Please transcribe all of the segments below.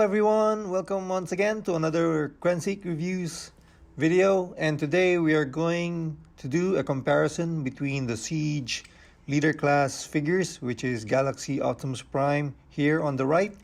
everyone, welcome once again to another Crenseek Reviews video, and today we are going to do a comparison between the Siege Leader Class figures, which is Galaxy Optimus Prime here on the right,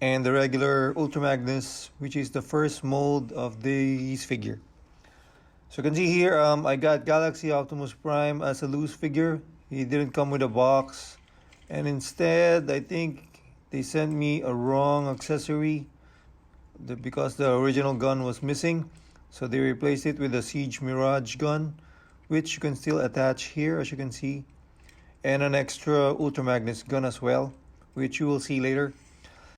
and the regular Ultra Magnus, which is the first mold of this figure. So you can see here, I got Galaxy Optimus Prime as a loose figure. He didn't come with a box, and instead I think they sent me a wrong accessory because the original gun was missing. So they replaced it with a Siege Mirage gun, which you can still attach here, as you can see, and an extra Ultra Magnus gun as well, which you will see later.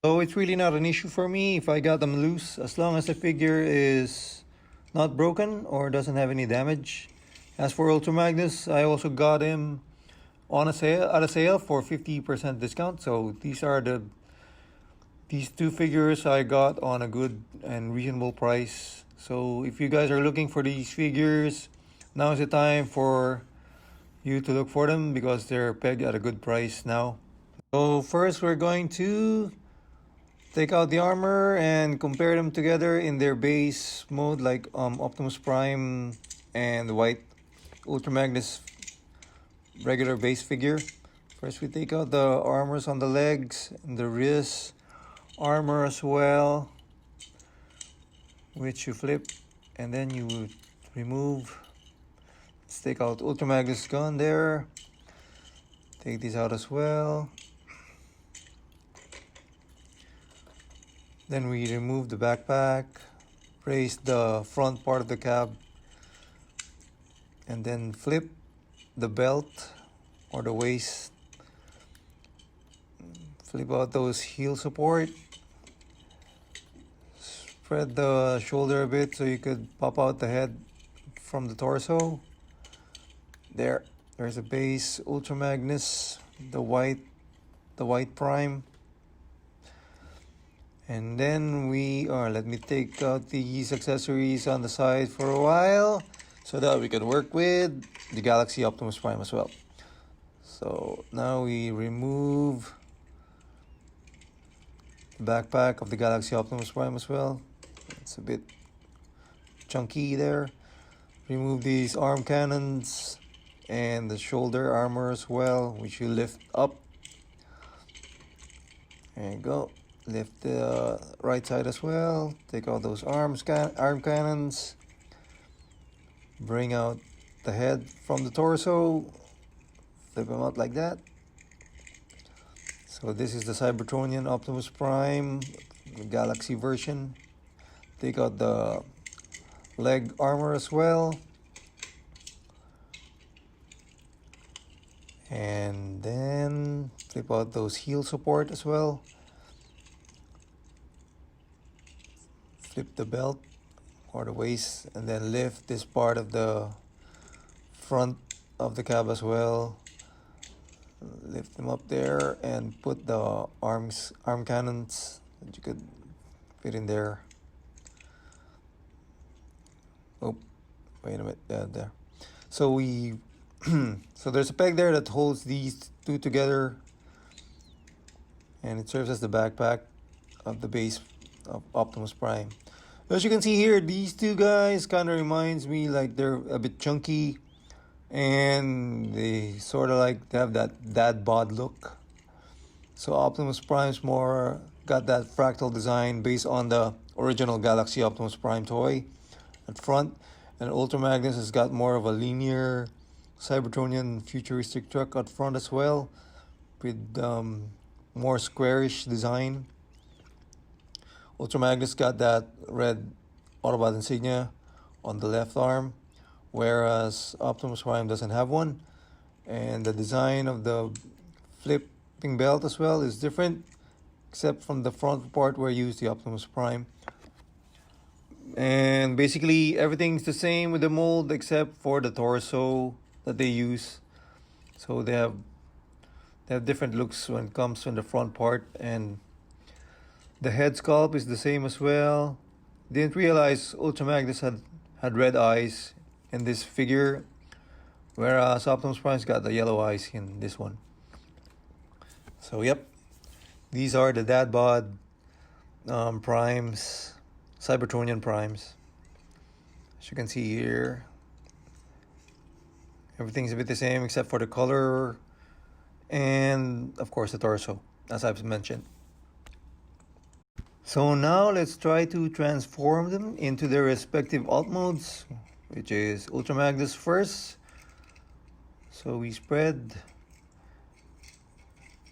So it's really not an issue for me if I got them loose, as long as the figure is not broken or doesn't have any damage. As for Ultra Magnus, I also got him on a sale at a sale for 50% discount. So these two figures I got on a good and reasonable price. So if you guys are looking for these figures, now is the time for you to look for them because they're pegged at a good price now. So first we're going to take out the armor and compare them together in their base mode, like Optimus Prime and the white Ultra Magnus regular base figure. First we take out the armors on the legs and the wrist armor as well, which you flip and then you would remove. Let's take out Ultra Magnus gun there. Take these out as well. Then we remove the backpack, raise the front part of the cab, and then flip the belt or the waist. Flip out those heel support. Spread the shoulder a bit so you could pop out the head from the torso. There's a base Ultra Magnus, the white Prime. And then let me take out these accessories on the side for a while so that we can work with the Galaxy Optimus Prime as well. So now we remove the backpack of the Galaxy Optimus Prime as well. It's a bit chunky there. Remove these arm cannons and the shoulder armor as well, which you lift up. There you go. Lift the right side as well. Take out those arm cannons. Bring out the head from the torso. Flip them out like that. So this is the Cybertronian Optimus Prime, the Galaxy version. Take out the leg armor as well. And then flip out those heel support as well. Flip the belt or the waist and then lift this part of the front of the cab as well. Lift them up there and put the arm cannons that you could fit in there. Oh, wait a minute, there. So so there's a peg there that holds these two together, and it serves as the backpack of the base of Optimus Prime. As you can see here, these two guys kind of reminds me like they're a bit chunky, and they sort of like they have that dad bod look. So Optimus Prime's more got that fractal design based on the original Galaxy Optimus Prime toy at front, and Ultra Magnus has got more of a linear Cybertronian futuristic truck at front as well, with more squarish design. Ultra Magnus got that red Autobot insignia on the left arm, whereas Optimus Prime doesn't have one. And the design of the flipping belt as well is different, except from the front part where you use the Optimus Prime. And basically everything's the same with the mold except for the torso that they use. So they have different looks when it comes to the front part, and the head sculpt is the same as well. Didn't realize Ultra Magnus had red eyes in this figure, whereas Optimus Prime's got the yellow eyes in this one. So yep, these are the dad bod primes, Cybertronian primes. As you can see here, everything's a bit the same except for the color and of course the torso, as I've mentioned. So now let's try to transform them into their respective alt modes, which is Ultra Magnus first. So we spread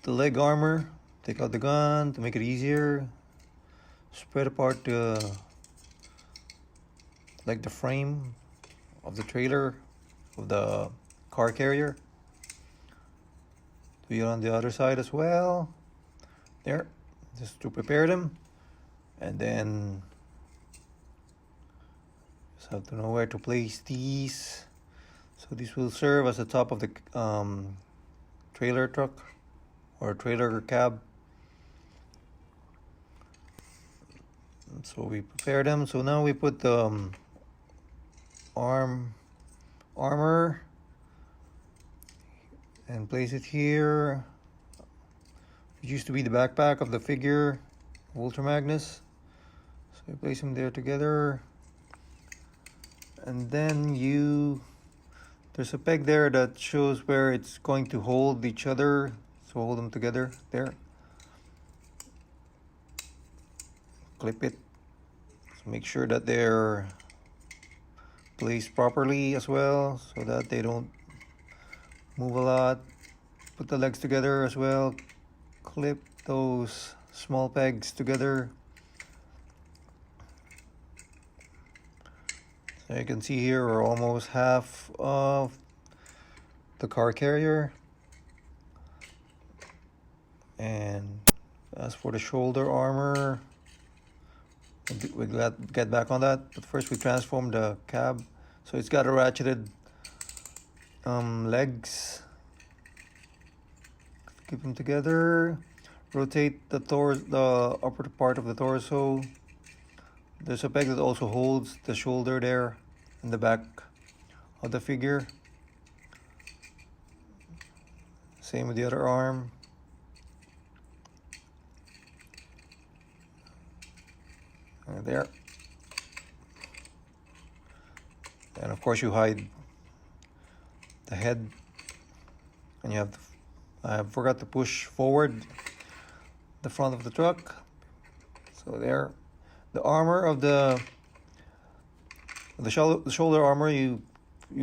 the leg armor, take out the gun to make it easier, spread apart like the frame of the trailer of the car carrier. Do it on the other side as well. There, just to prepare them. And then just have to know where to place these. So this will serve as the top of the trailer truck or trailer cab. So we prepare them. So now we put the armor and place it here. It used to be the backpack of the figure of Ultra Magnus. So you place them there together. And then there's a peg there that shows where it's going to hold each other. So hold them together there. Clip it. So make sure that they're placed properly as well so that they don't move a lot. Put the legs together as well. Clip those small pegs together. So you can see here we're almost half of the car carrier. And as for the shoulder armor, we'll get back on that. But first we transform the cab. So it's got a ratcheted legs. Keep them together. Rotate the upper part of the torso. There's a peg that also holds the shoulder there in the back of the figure. Same with the other arm. There. And of course you hide the head, and you have I forgot to push forward the front of the truck. So there, the armor of the shoulder armor, you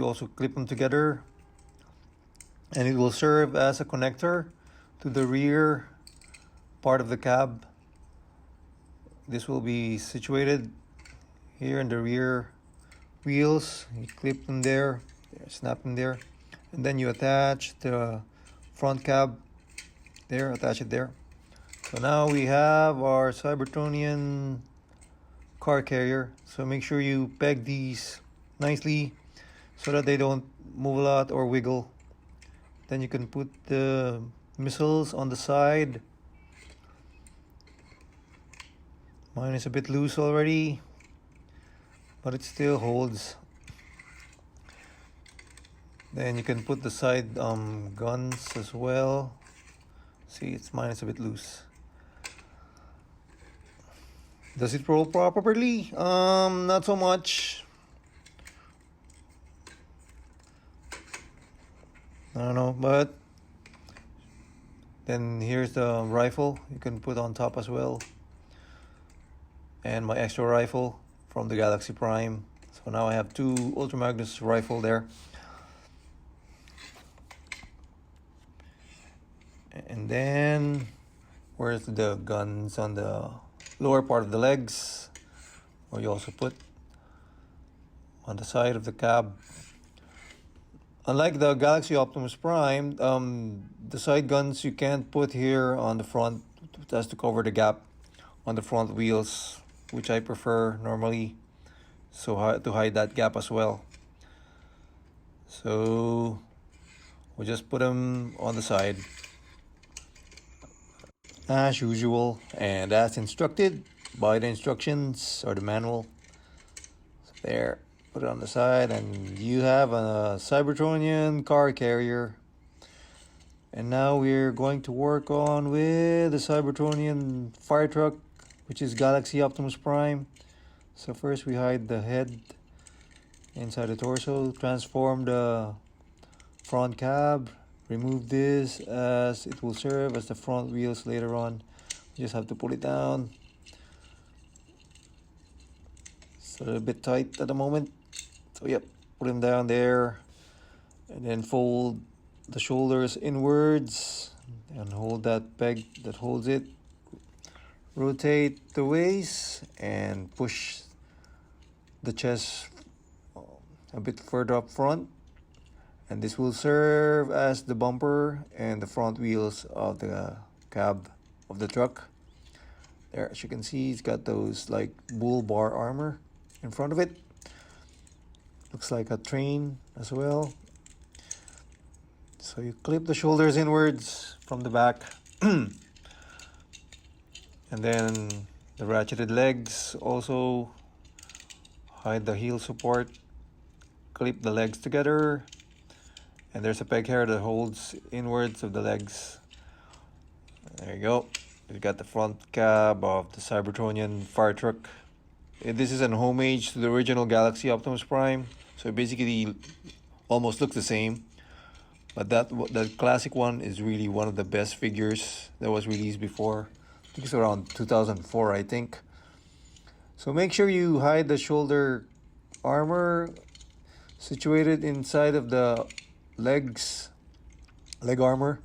also clip them together, and it will serve as a connector to the rear part of the cab. This will be situated here in the rear wheels. You clip them there, snap them there, and then you attach the front cab there, attach it there. So now we have our Cybertronian car carrier. So make sure you peg these nicely so that they don't move a lot or wiggle. Then you can put the missiles on the side. Mine is a bit loose already, but it still holds. Then you can put the side guns as well. See, mine is a bit loose. Does it roll properly? Not so much. I don't know, but then here's the rifle you can put on top as well. And my extra rifle from the Galaxy Prime. So now I have two Ultra Magnus rifle there. And then where's the guns on the lower part of the legs, or you also put on the side of the cab. Unlike the Galaxy Optimus Prime, the side guns you can't put here on the front. It has to cover the gap on the front wheels, which I prefer normally, so to hide that gap as well. So we'll just put them on the side as usual, and as instructed by the instructions or the manual. So there, put it on the side, and you have a Cybertronian car carrier. And now we're going to work on with the Cybertronian fire truck which is Galaxy Optimus Prime. So first we hide the head inside the torso, transform the front cab, remove this as it will serve as the front wheels later on. You just have to pull it down. It's a little bit tight at the moment. So yep, put him down there and then fold the shoulders inwards and hold that peg that holds it. Rotate the waist and push the chest a bit further up front, and this will serve as the bumper and the front wheels of the cab of the truck. There, as you can see, it's got those like bull bar armor in front of it. Looks like a train as well. So you clip the shoulders inwards from the back. And then the ratcheted legs also hide the heel support. Clip the legs together. And there's a peg here that holds inwards of the legs. There you go. We've got the front cab of the Cybertronian fire truck. This is an homage to the original Galaxy Optimus Prime. So it basically almost looks the same. But that classic one is really one of the best figures that was released before. I think it's around 2004, I think. So make sure you hide the shoulder armor situated inside of the leg armor.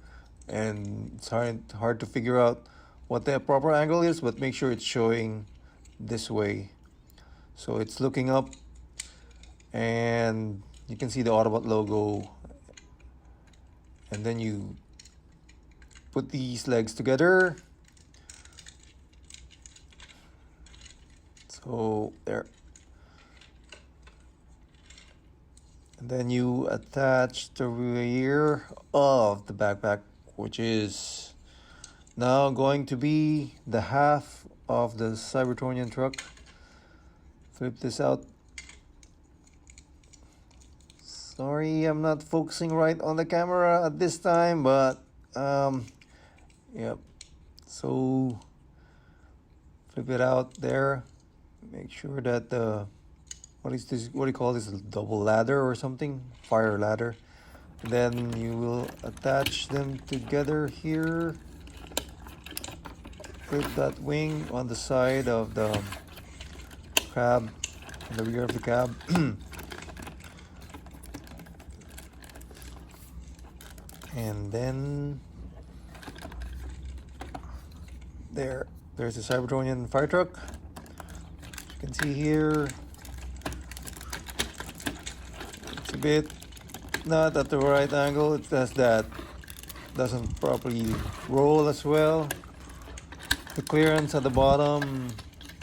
And it's hard to figure out what the proper angle is, but make sure it's showing this way. So it's looking up, and you can see the Autobot logo. And then you put these legs together. So there. And then you attach the rear of the backpack, which is now going to be the half of the Cybertronian truck. Flip this out. Sorry, I'm not focusing right on the camera at this time, but yep. So flip it out there. Make sure that the what is this? What do you call this? A double ladder or something? Fire ladder. And then you will attach them together here. Flip that wing on the side of the cab, on the rear of the cab. And then there's the Cybertronian fire truck. You can see here, it's a bit not at the right angle. It does that, doesn't properly roll as well. The clearance at the bottom,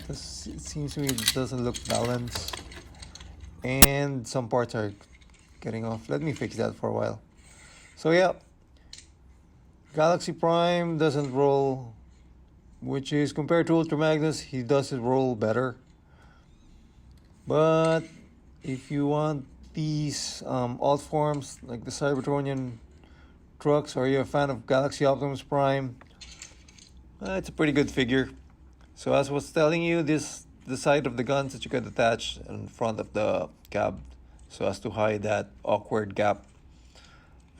it seems to me it doesn't look balanced, and some parts are getting off. Let me fix that for a while. So yeah, Galaxy Prime doesn't roll, which is compared to Ultra Magnus, he does it roll better. But if you want these alt forms like the Cybertronian trucks, or you're a fan of Galaxy Optimus Prime, it's a pretty good figure. So as I was telling you, the side of the guns that you can attach in front of the cab, so as to hide that awkward gap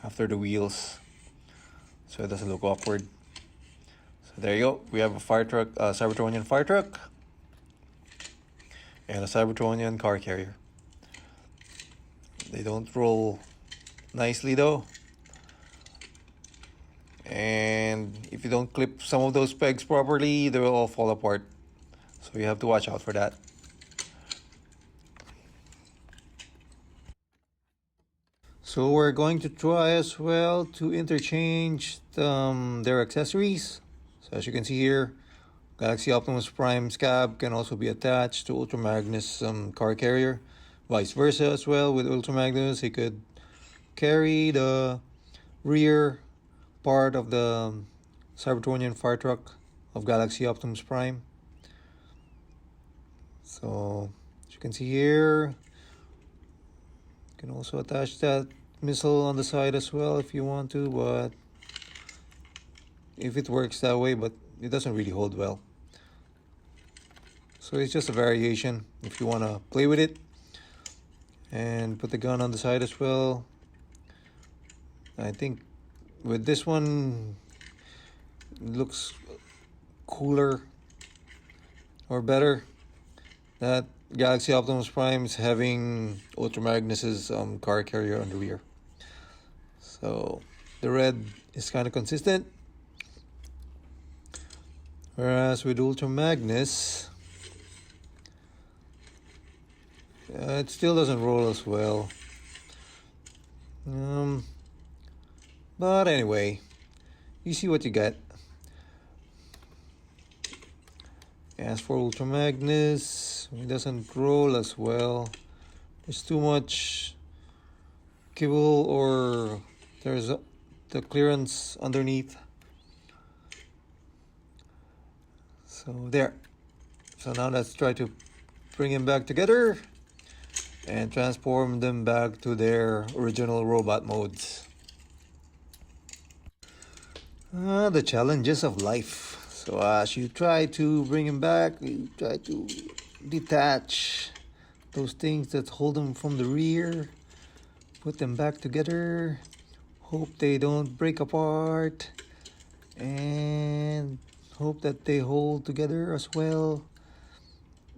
after the wheels, so it doesn't look awkward. So there you go. We have a fire truck, Cybertronian fire truck, and a Cybertronian car carrier. They don't roll nicely though, and if you don't clip some of those pegs properly, they will all fall apart. So you have to watch out for that. So we're going to try as well to interchange their accessories. So as you can see here, Galaxy Optimus Prime's cab can also be attached to Ultra Magnus car carrier. Vice versa as well with Ultra Magnus, he could carry the rear part of the Cybertronian fire truck of Galaxy Optimus Prime. So as you can see here, you can also attach that missile on the side as well if you want to, but if it works that way, but it doesn't really hold well. So it's just a variation if you want to play with it. And put the gun on the side as well. I think with this one, it looks cooler or better. That Galaxy Optimus Prime is having Ultra Magnus's car carrier on the rear. So the red is kind of consistent. Whereas with Ultra Magnus, it still doesn't roll as well. But anyway, you see what you get. As for Ultra Magnus, it doesn't roll as well. There's too much kibble, or there's the clearance underneath. So there. So now let's try to bring them back together and transform them back to their original robot modes. The challenges of life. So as you try to bring them back, you try to detach those things that hold them from the rear, put them back together, hope they don't break apart, and hope that they hold together as well.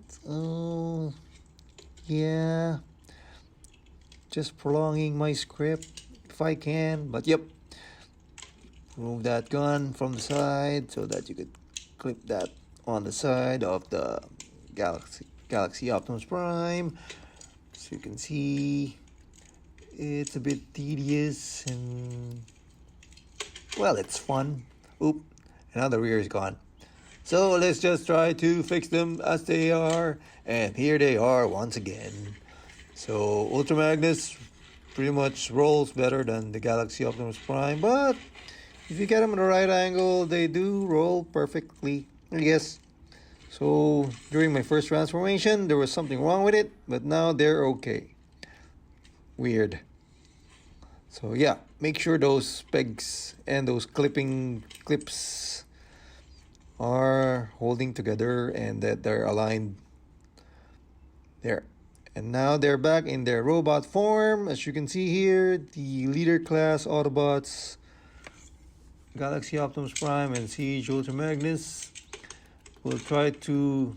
So yeah, just prolonging my script if I can, but yep. Remove that gun from the side so that you could clip that on the side of the Galaxy Optimus Prime. So you can see it's a bit tedious and, well, it's fun. Oop, and now the rear is gone. So let's just try to fix them as they are, and here they are once again. So Ultra Magnus pretty much rolls better than the Galaxy Optimus Prime, but if you get them at the right angle, they do roll perfectly, I guess. So during my first transformation, there was something wrong with it, but now they're okay. Weird. So yeah, make sure those pegs and those clips are holding together and that they're aligned there. And now they're back in their robot form. As you can see here, the leader class Autobots, Galaxy Optimus Prime and Siege Ultra Magnus, will try to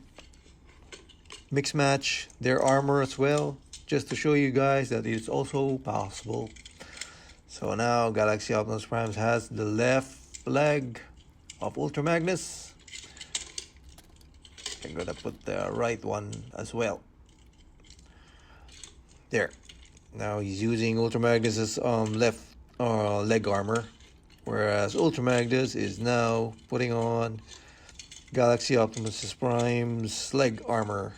mix match their armor as well, just to show you guys that it's also possible. So now Galaxy Optimus Prime has the left leg of Ultra Magnus. I'm gonna put the right one as well. There. Now he's using Ultra Magnus's left leg armor, whereas Ultra Magnus is now putting on Galaxy Optimus Prime's leg armor.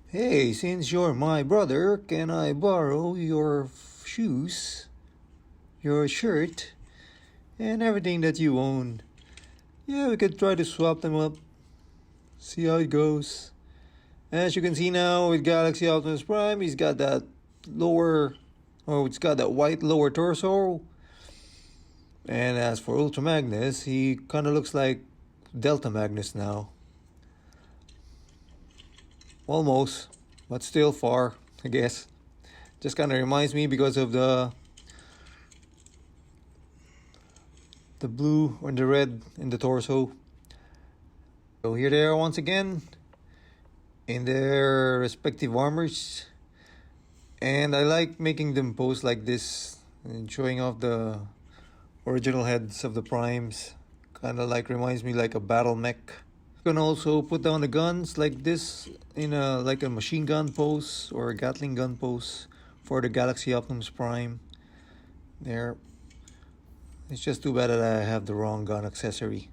Hey, since you're my brother, can I borrow your shoes, your shirt, and everything that you own? Yeah, we could try to swap them up. See how it goes. As you can see now with Galaxy Optimus Prime, he's got that it's got that white lower torso. And as for Ultra Magnus, he kind of looks like Delta Magnus now. Almost, but still far, I guess. Just kind of reminds me because of the blue or the red in the torso. So here they are once again in their respective armors. And I like making them pose like this and showing off the original heads of the primes. Kind of like reminds me like a battle mech. You can also put down the guns like this in a machine gun pose or a Gatling gun pose for the Galaxy Optimus Prime. There. It's just too bad that I have the wrong gun accessory.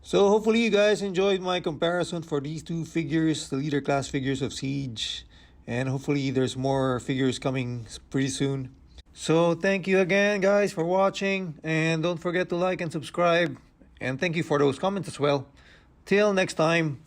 So hopefully you guys enjoyed my comparison for these two figures, the leader class figures of Siege. And hopefully there's more figures coming pretty soon. So thank you again guys for watching, and don't forget to like and subscribe, and thank you for those comments as well. Till next time.